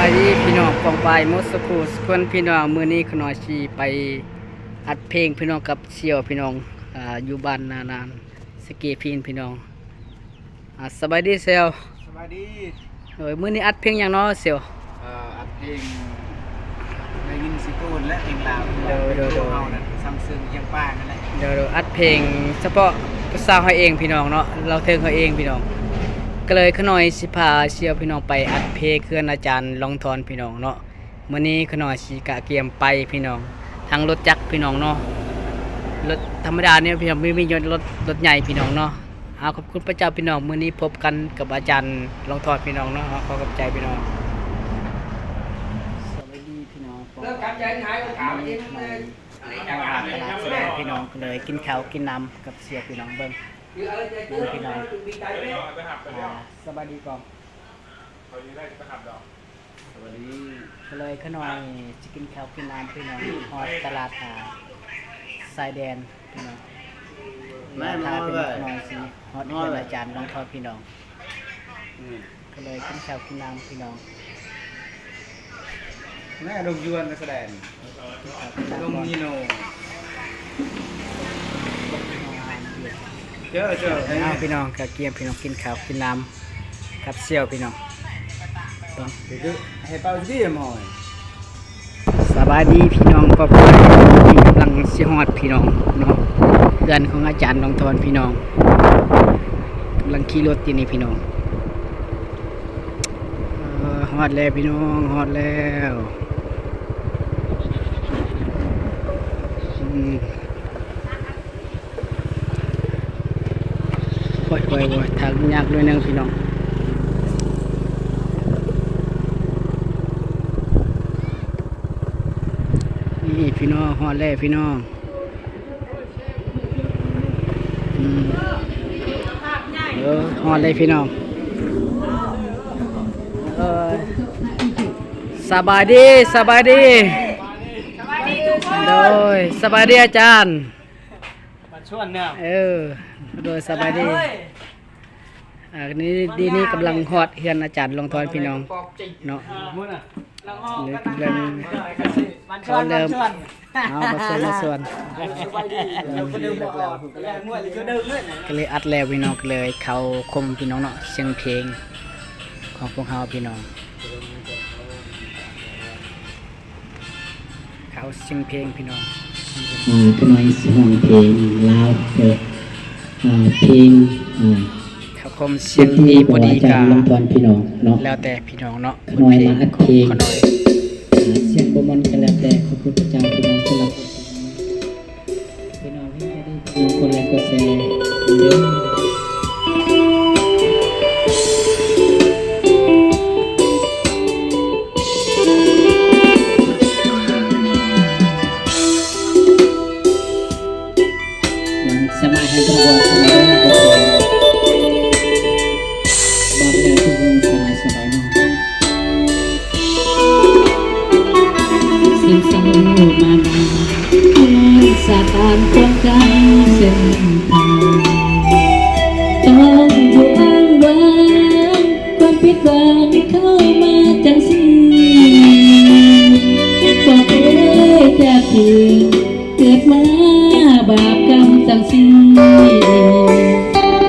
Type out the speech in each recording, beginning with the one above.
ายดีพี่น้องกองปลายมดสกูสกวนพี่น้องมื้อนี้ขน้อยสิไปอัดเพลงพี่น้องกับเสี่ยวพี่น้องอยู่บ้านนานานสกีพีนพี่น้องสบายดีเสี่ยวสวัสดีมื้อนี้อัดเพลงหยังเนาะเสี่ยวอัดเพลงได้ยินสิกูนและเพลงลาวเฮานั่นซัมซุงเฮียงป้านั่นแหละเดี๋ยวอัดเพลงเฉพาะภาษาเฮาเองพี่น้องเนาะเราเทิงเฮาเองพี่น้องก็เลยขน้อยสิพาเสี่ยวพี่น้องไปอัดเพลงเคลื่อนอาจารย์ลองทอนพี่น้องเนาะมื้อนี้ขน้อยสิกะเกียมไปพี่น้องทางรถจักรพี่น้องเนาะรถธรรมดาเนี่ยพี่น้องมีรถใหญ่พี่น้องเนาะขอบคุณพระเจ้าพี่น้องมื้อนี้พบกันกับอาจารย์ลองทอนพี่น้องเนาะขอขอบใจพี่น้องสวัสดีพี่น้องเลิกการใจหายถามอีกเลยตลาดพี่น้องเลยกินข้าวกินน้ำกับเสียพี่น้องเบิ่งพี่น้องสบายดีก่อนสวัสดีเลยขน้อยจะกินข้าวกินน้ำพี่น้องฮอดตลาดสายแดนพี่น้องมาทาเป็นขน้อยสิฮอดเพื่อนอาจารย์ลองทอดพี่น้องก็เลยกินข้าวกินน้ำพี่น้องแม่ดงยวนนักแสดงดงยีโนเจอพี่น้องกะเกียมพี่น้องกินข้าวกินน้ำกับเสี่ยวพี่น้องต้องให้เป่าดีหมอยสบายดีพี่น้องปอบไปที่กำลังสิฮอดพี่น้องเนาะเพื่อนของอาจารย์ลองทอนพี่น้องกำลังขี่รถอยู่นี่พี่น้องฮอดแล้วพี่น้องฮอดแล้วโอ้ยทางยากด้วยนึงพี่น้องนี่พี่น้องฮอดแล้วพี่น้องฮอดเลยพี่น้องสบายดีทุกคนโดยสบายดีอาจารย์มาชวนเนี่ยโดยสบายดีนี่กำลังฮอดเฮียนอาจารย์ลงทอนพี่น้องเนาะหรือกำลังเขาเริ่มมาส่วนก็เลยอัดแล้วพี่น้องก็เลยเขาคมพี่น้องเนาะเสียงเพลงของพวกเขาพี่น้องเขาเสียงเพลงพี่น้องก็น้อยเสียงเพลงลาวเพลงเขาคมเสียงดีพอดีกาลำพอนพี่น้องเนาะแล้วแต่พี่น้องเนาะน้อยมาอัดเพลงเสียงบ่มันก็แล้วแต่ขอบคุณพระเจ้าพี่น้องสำหรับพี่น้องที่ได้ดูคนแรกก็แชร์เด้อสมาให้ตัวสมาให้ตัวบอกเลยทุกคนสบายเนาะสิ่งสนุกมาสาตานควงกันเส้นทางต้องอยู่อ้างว้างความผิดหวังเข้ามาจังสิบอกเลยจะผิดเกิดมาบาปกรรมจังสิ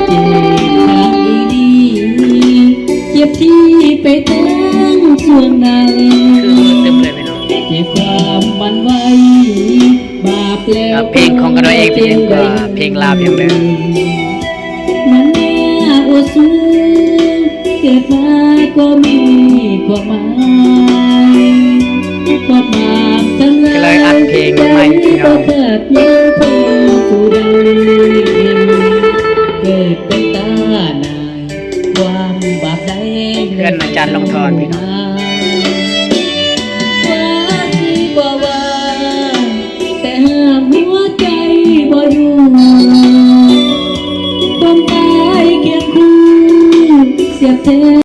เจ็บทางดีเจ็บที่ไปตั้งส่วนในเต็มเลยพี่น้องเจ็บความมันไว้บาปแล้วเพลงของกันเราเองพี่ก็เพลงลาวอย่างเดิมมันน่าอดสู้เกิดมาก็มีความหมายความหมายทั้งหลายก็เลยอัดเพลงใหม่พี่น้องเกิดยังพอสู้ได้เกิดเป็นตาหนายความบาปใดเพื่อนอาจารย์ลงทอนพี่น้องแต่ห้ามหัวใจบ่อยู่ความตายเคียงคู่เสียบแทน